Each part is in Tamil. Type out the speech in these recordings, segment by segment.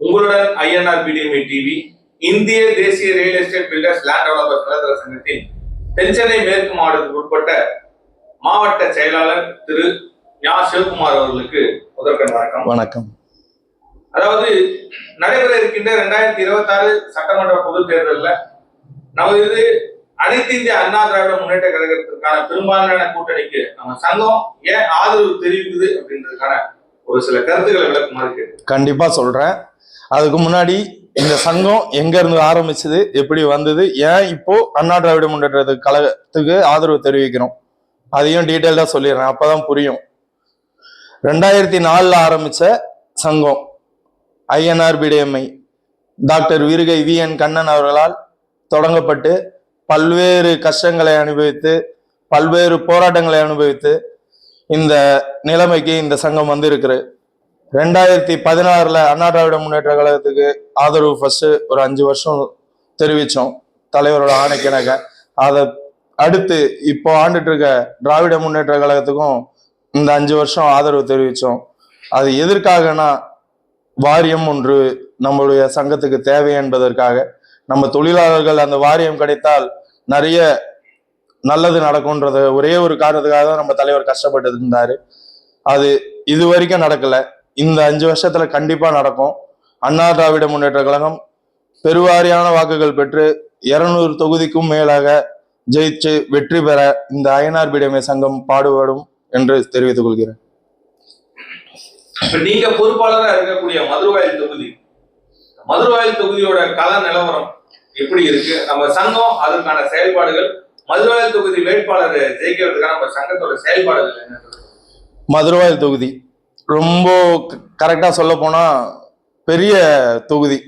உங்களுடன் ஐஎன்ஆர் பிடிஎம்ஐ டிவி இந்திய தேசிய real estate builders land developers நலத்துறை சங்கத்தின் தென்சென்னை மேற்கு மாவட்டத்துக்கு உட்பட்ட மாவட்ட செயலாளர் திரு ஞா சிவகுமார் அவர்களுக்கு முதற்கண் வணக்கம். வணக்கம். அதாவது நடைபெற இருக்கின்ற 2026 சட்டமன்ற பொது தேர்தலில் நமது அனைத்து இந்திய அண்ணா திராவிட முன்னேற்ற கழகத்திற்கான பெரும்பான்மையான கூட்டணிக்கு நம்ம சங்கம் ஏன் ஆதரவு தெரிவிக்குது அப்படின்றதுக்கான ஒரு சில கருத்துக்களை விளக்குமாறு கேட்டு. கண்டிப்பா சொல்றேன். அதுக்கு முன்னாடி இந்த சங்கம் எங்க இருந்து ஆரம்பிச்சது, எப்படி வந்தது, ஏன் இப்போ அண்ணா திராவிட முன்னேற்ற கழகத்துக்கு ஆதரவு தெரிவிக்கிறோம், அதையும் டீட்டெயில்டா சொல்லிடுறேன், அப்பதான் புரியும். 2004 ஆரம்பிச்ச சங்கம் ஐஎன்ஆர் பிடிஎம்ஐ டாக்டர் வீரகை வி.என். கண்ணன் அவர்களால் தொடங்கப்பட்டு பல்வேறு கஷ்டங்களை அனுபவித்து பல்வேறு போராட்டங்களை அனுபவித்து இந்த நிலைமைக்கு இந்த சங்கம் வந்து இருக்குது. 2016 அண்ணா திராவிட முன்னேற்ற கழகத்துக்கு ஆதரவு ஃபர்ஸ்ட் ஒரு 5 வருஷம் தெரிவித்தோம் தலைவரோட ஆணைக்கிணக்க. அதை அடுத்து இப்போ ஆண்டுட்டு இருக்க திராவிட முன்னேற்ற கழகத்துக்கும் இந்த 5 வருஷம் ஆதரவு தெரிவித்தோம். அது எதற்காகனா வாரியம் ஒன்று நம்மளுடைய சங்கத்துக்கு தேவை என்பதற்காக. நம்ம தொழிலாளர்கள் அந்த வாரியம் கிடைத்தால் நிறைய நல்லது நடக்கும்ன்றத ஒரே ஒரு காரணத்துக்காக தான் நம்ம தலைவர் கஷ்டப்பட்டு இருந்தாரு. அது இது வரைக்கும் நடக்கல. இந்த 5 வருஷத்துல கண்டிப்பா நடக்கும். அண்ணா திராவிட முன்னேற்ற கழகம் பெருவாரியான வாக்குகள் பெற்று 200 தொகுதிக்கும் மேலாக ஜெயிச்சு வெற்றி பெற இந்த ஐஎன்ஆர் பிடிஎம்ஐ சங்கம் பாடுபடும் என்று தெரிவித்துக் கொள்கிறேன். நீங்க பொறுப்பாளராக இருக்கக்கூடிய மதுரவாயல் தொகுதியோட கள நிலவரம் எப்படி இருக்கு, நம்ம சங்கம் அதுக்கான செயல்பாடுகள், மதுரவாயல் தொகுதி வேட்பாளர் ஜெயிக்கிறதுக்கான நம்ம சங்கத்தோட செயல்பாடுகள் என்ன? மதுரவாயல் தொகுதி ரொம்ப கரெக்டா சொல்ல போனா பெரிய தொகுதி.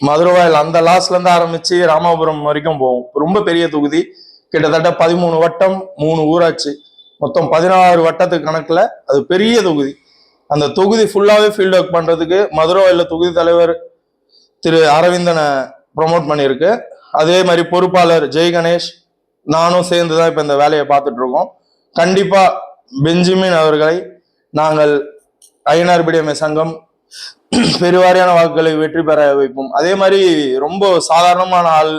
மதுரவாயல் அந்த லாஸ்ட்ல இருந்து ஆரம்பிச்சு ராமாபுரம் வரைக்கும் போகும். ரொம்ப பெரிய தொகுதி. கிட்டத்தட்ட 13 வட்டம், 3 ஊராட்சி, மொத்தம் 16 வட்டத்துக்கு கணக்குல அது பெரிய தொகுதி. அந்த தொகுதி ஃபுல்லாவே ஃபீல்ட் ஒர்க் பண்றதுக்கு மதுரவாயல்ல தொகுதி தலைவர் திரு அரவிந்தனை ப்ரொமோட் பண்ணியிருக்கு. அதே மாதிரி பொறுப்பாளர் ஜெய் கணேஷ் நானும் சேர்ந்துதான் இப்ப இந்த வேலையை பார்த்துட்டு இருக்கோம். கண்டிப்பா பெஞ்சமின் அவர்களை நாங்கள் ஐஎன்ஆர் பிடிஎம்ஐ சங்கம் பெருவாரியான வாக்குகளை வெற்றி பெற வைப்போம். அதே மாதிரி ரொம்ப சாதாரணமான ஆள்,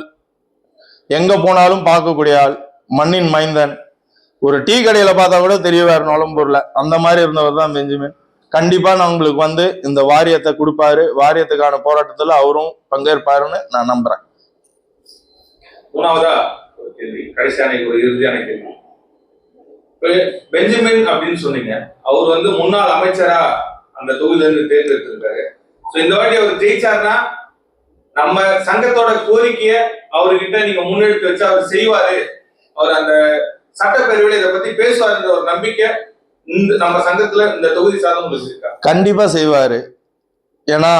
எங்க போனாலும் பார்க்கக்கூடிய ஆள், மண்ணின் மைந்தன். ஒரு டீ கடையில பார்த்தா கூட தெரியவாரு நுழம்பூர்ல, அந்த மாதிரி இருந்தவர் தான் பெஞ்சமின். கண்டிப்பா நான் உங்களுக்கு வந்து இந்த வாரியத்தை கொடுப்பாரு, வாரியத்துக்கான போராட்டத்துல அவரும் பங்கேற்பாருன்னு நான் நம்புறேன். மூணாவதா ஒரு கேள்வி, கடைசியான ஒரு இறுதியான கேள்வி. பெஞ்சமின் அப்படின்னு சொன்னீங்க, அவர் வந்து முன்னாள் அமைச்சரா அந்த தொகுதியில இருந்து தேர்ந்தெடுத்திருக்காரு. இந்த வாட்டி அவர் ஜெயிச்சாருன்னா நம்ம சங்கத்தோட கோரிக்கைய அவர்கிட்ட நீங்க முன்னெடுத்து வச்சு அவர் செய்வாரு, அவர் அந்த சட்டப்பேரவையில இதை பத்தி பேசுவாருன்ற ஒரு நம்பிக்கை நம்ம சங்கத்துல இந்த தொகுதி சார்ந்த உங்களுக்கு இருக்கா? கண்டிப்பா செய்வாரு. ஏன்னா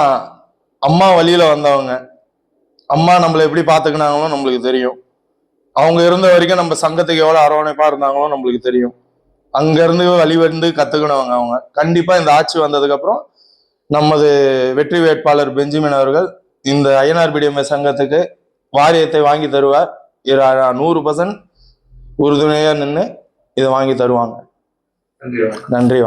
அம்மா வழியில வந்தவங்க, அம்மா நம்மளை எப்படி பாத்துக்கினாங்களோ நம்மளுக்கு தெரியும். அவங்க இருந்த வரைக்கும் நம்ம சங்கத்துக்கு எவ்வளவு அரவணைப்பா இருந்தாங்களோ நம்மளுக்கு தெரியும். அங்க இருந்து வழிவந்து கத்துக்கினவங்க அவங்க. கண்டிப்பா இந்த ஆட்சி வந்ததுக்கு அப்புறம் நமது வெற்றி வேட்பாளர் பெஞ்சமின் அவர்கள் இந்த ஐஎன்ஆர் பிடிஎம்ஐ சங்கத்துக்கு வாரியத்தை வாங்கி தருவார். 100% உறுதுணையா நின்று இதை வாங்கி தருவாங்க. நன்றி.